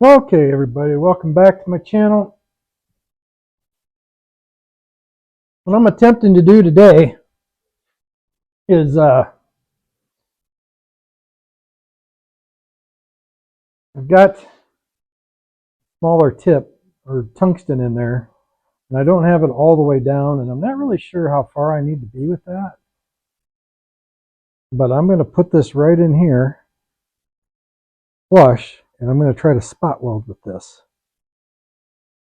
Okay, everybody, welcome back to my channel. What I'm attempting to do today is I've got smaller tip or tungsten in there, and I don't have it all the way down, and I'm not really sure how far I need to be with that. But I'm going to put this right in here, flush, and I'm going to try to spot weld with this.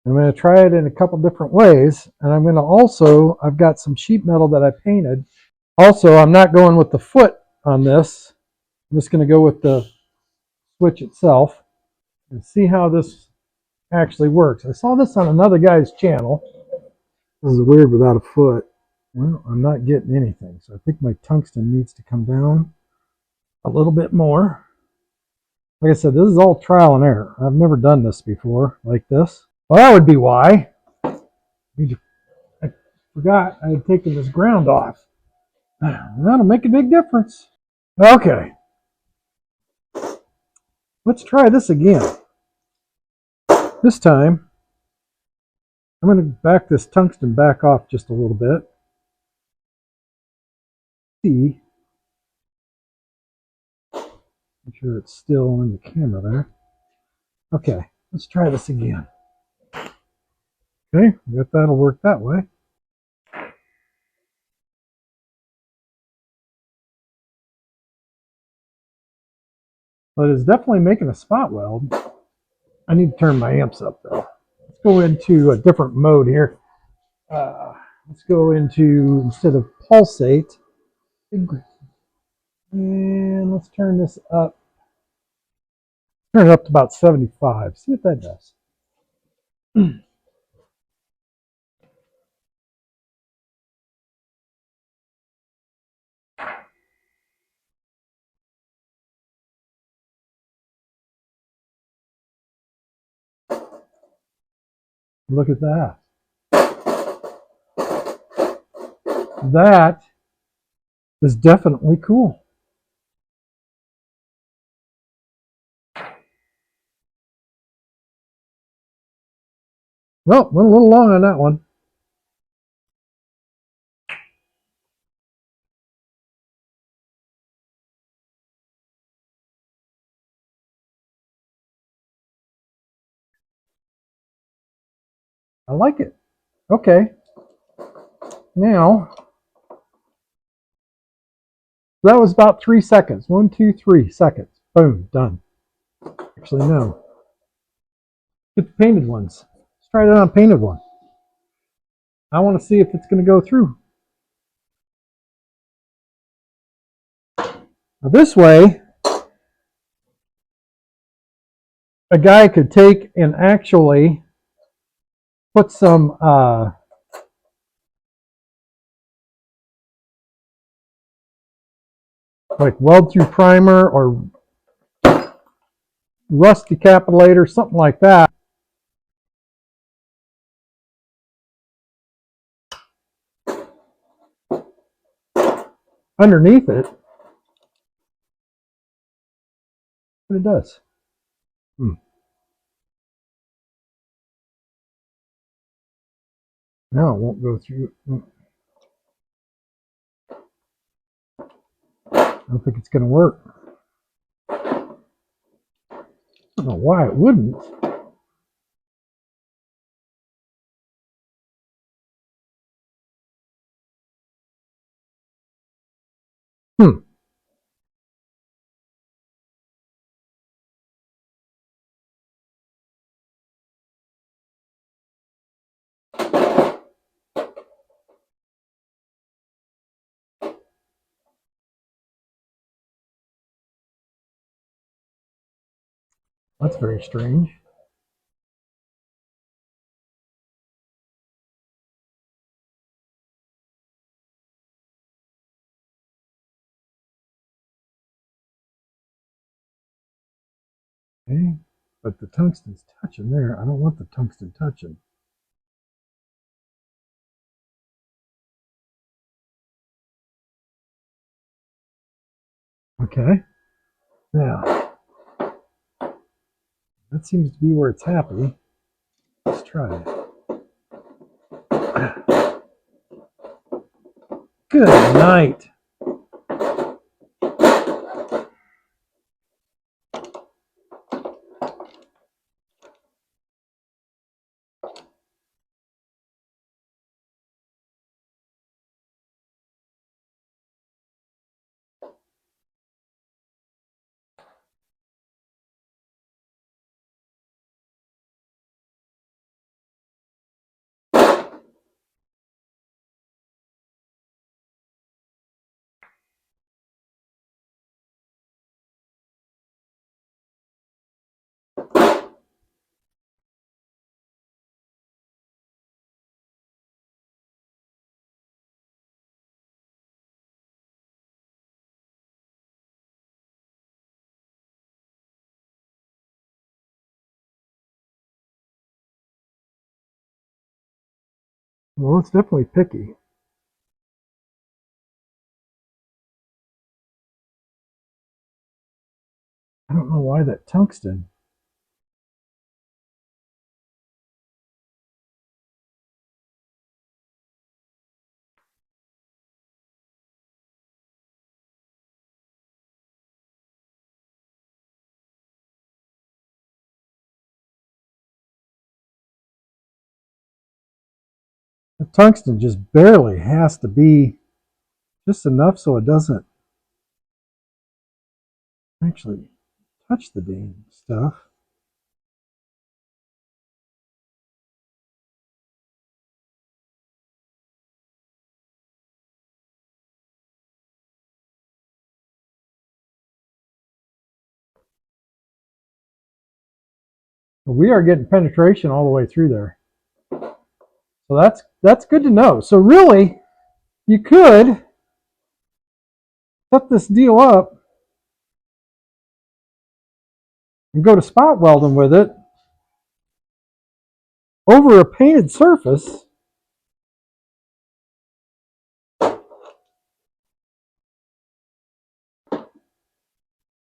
I'm going to try it in a couple different ways, and I'm going to also, I've got some sheet metal that I painted. Also, I'm not going with the foot on this. I'm just going to go with the switch itself and see how this actually works. I saw this on another guy's channel. This is weird without a foot. Well, I'm not getting anything, so I think my tungsten needs to come down a little bit more. Like I said, this is all trial and error. I've never done this before like this. Well, that would be why. I forgot I had taken this ground off. That'll make a big difference. Okay, let's try this again. This time, I'm going to back this tungsten back off just a little bit. See, make sure it's still in the camera there. Okay, let's try this again. Okay, I guess that'll work that way. But it's definitely making a spot weld. I need to turn my amps up though. Let's go into a different mode here. Let's go into, instead of pulsate, and let's turn this up. Turn it up to about 75. See what that does. Look at that. That is definitely cool. Well, went a little long on that one. I like it. Okay. Now, that was about 3 seconds. 1, 2, 3 seconds. Boom, done. Actually, no. Get the painted ones. Let's try it on a painted one. I want to see if it's going to go through. Now this way, a guy could take and actually put some like weld through primer or rust decapitator, something like that. Underneath it, but it does. Now it won't go through. I don't think it's going to work. I don't know why it wouldn't. Hmm. That's very strange. Okay, but the tungsten's touching there. I don't want the tungsten touching. Okay, now That seems to be where it's happy. Let's try it. Good night. Well, it's definitely picky. I don't know why that tungsten. The tungsten just barely has to be just enough so it doesn't actually touch the dang stuff. But we are getting penetration all the way through there. So that's good to know. So really, you could set this deal up and go to spot welding with it over a painted surface.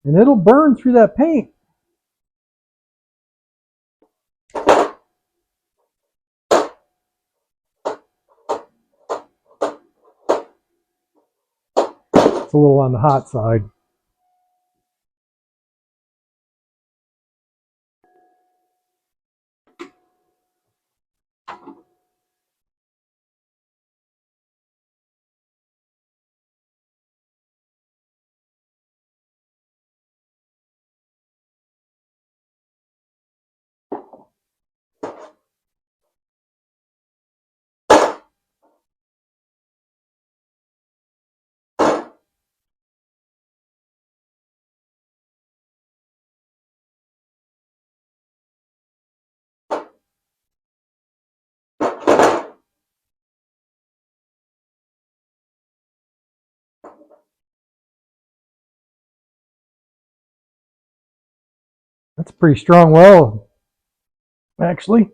And it'll burn through that paint. It's a little on the hot side. That's a pretty strong weld, actually.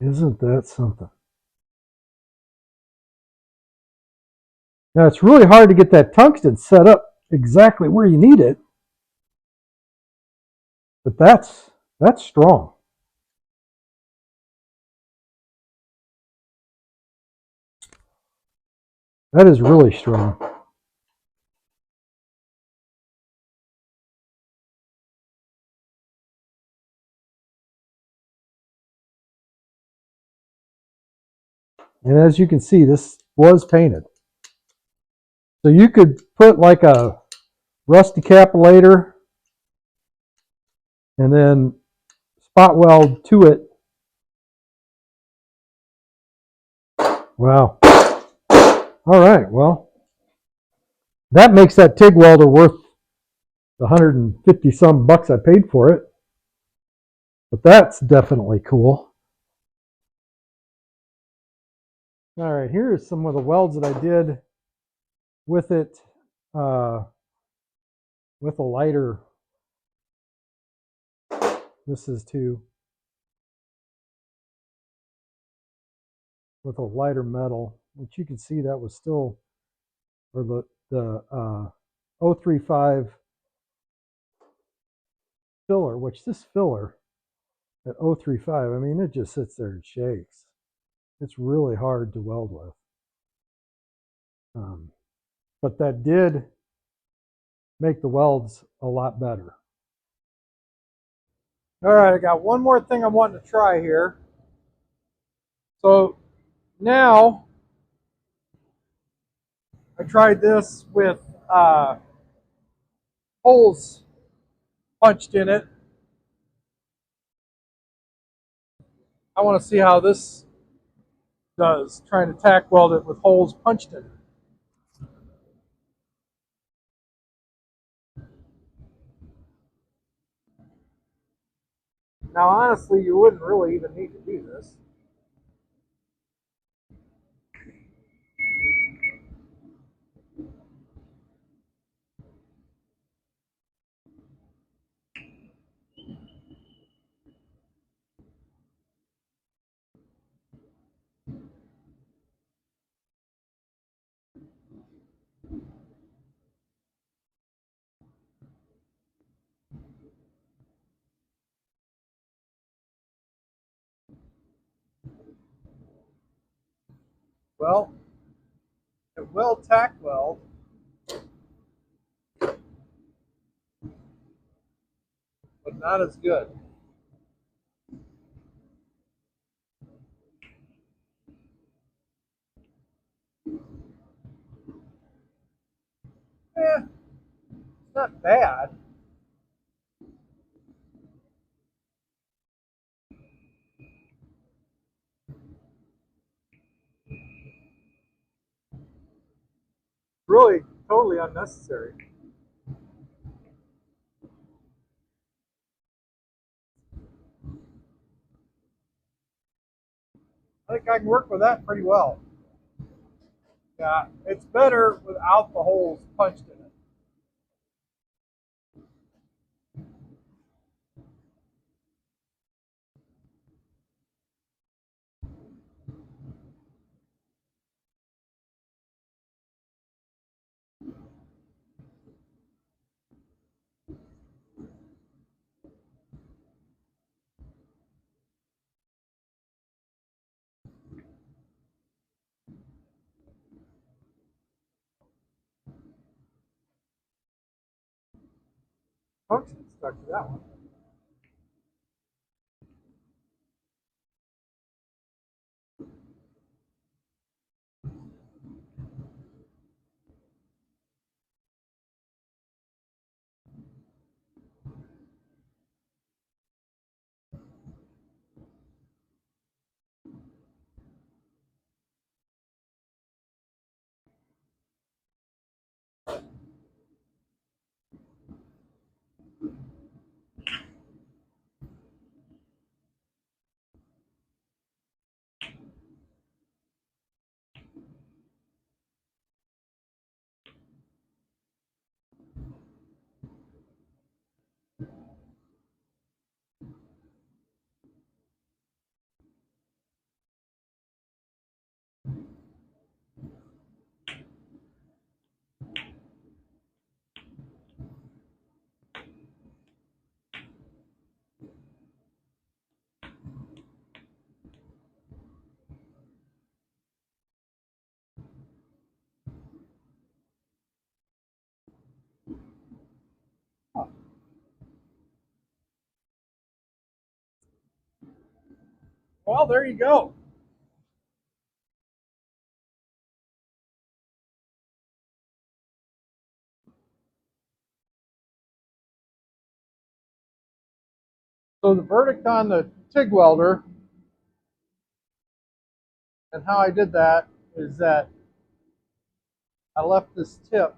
Isn't that something? Now it's really hard to get that tungsten set up exactly where you need it, but that's strong. That is really strong. And as you can see, this was painted. So you could put like a rusty capillator and then spot weld to it. Wow. All right, well, that makes that TIG welder worth the 150 some bucks I paid for it. But that's definitely cool. All right, here is some of the welds that I did with it, with a lighter. This is with a lighter metal. which you can see that was still, or the 035 filler, which this filler at 035, I mean, it just sits there and shakes. It's really hard to weld with. But that did make the welds a lot better. All right, I got one more thing I'm wanting to try here. So now I tried this with holes punched in it. I want to see how this does, trying to tack weld it with holes punched in it. Now, honestly, you wouldn't really even need to do this. Well, it will tack weld, but not as good. It's not bad. Really, totally unnecessary. I think I can work with that pretty well. Yeah, it's better without the holes punched in it. Tungsten stuck to that one. Well, there you go. So the verdict on the TIG welder and how I did that is that I left this tip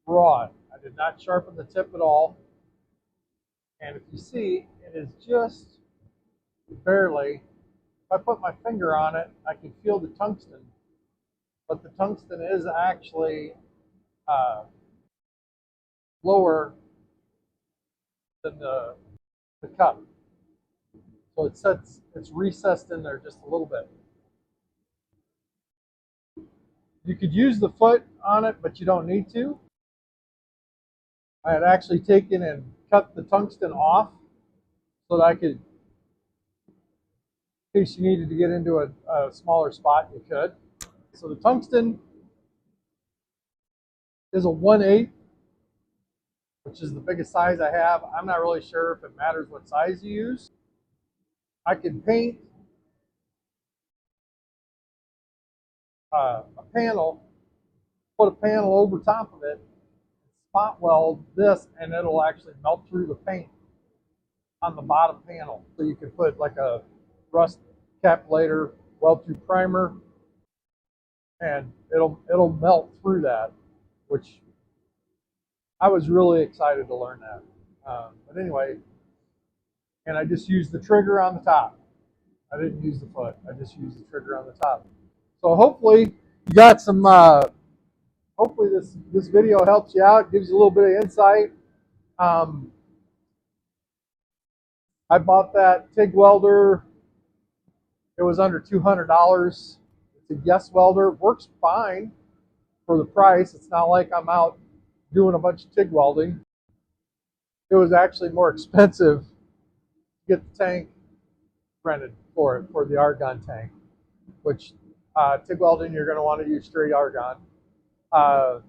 broad. I did not sharpen the tip at all. And if you see, it is just barely, if I put my finger on it, I can feel the tungsten. But the tungsten is actually lower than the cup. So it's recessed in there just a little bit. You could use the foot on it, but you don't need to. I had actually taken and cut the tungsten off so that I could, in case you needed to get into a smaller spot, you could. So the tungsten is a 1/8, which is the biggest size I have. I'm not really sure if it matters what size you use. I can paint a panel, put a panel over top of it, spot weld this, and it'll actually melt through the paint on the bottom panel. So you can put like a rust capulator, weld through primer, and it'll melt through that, which I was really excited to learn that. But anyway, and I just used the trigger on the top. I didn't use the foot. I just used the trigger on the top. So hopefully you got some. Hopefully this video helps you out, gives you a little bit of insight. I bought that TIG welder. It was under $200. It's a Yes welder. Works fine for the price. It's not like I'm out doing a bunch of TIG welding. It was actually more expensive to get the tank rented for it, for the argon tank, which TIG welding, you're going to want to use straight argon. I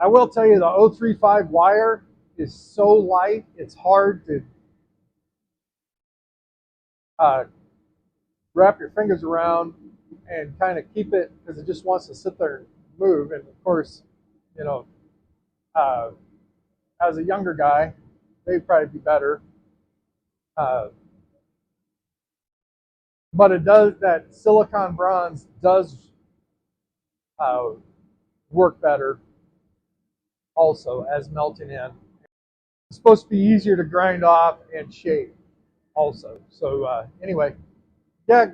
will tell you the 035 wire is so light, it's hard to wrap your fingers around and kind of keep it, because it just wants to sit there and move. And of course, you know, as a younger guy, they'd probably be better. But it does, that silicon bronze does work better also as melting in. It's supposed to be easier to grind off and shape also. So anyway, yeah,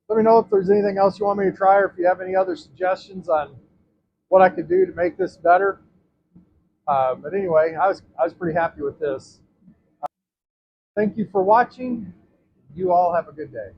let me know if there's anything else you want me to try, or if you have any other suggestions on what I could do to make this better. But anyway, I was pretty happy with this. Thank you for watching. You all have a good day.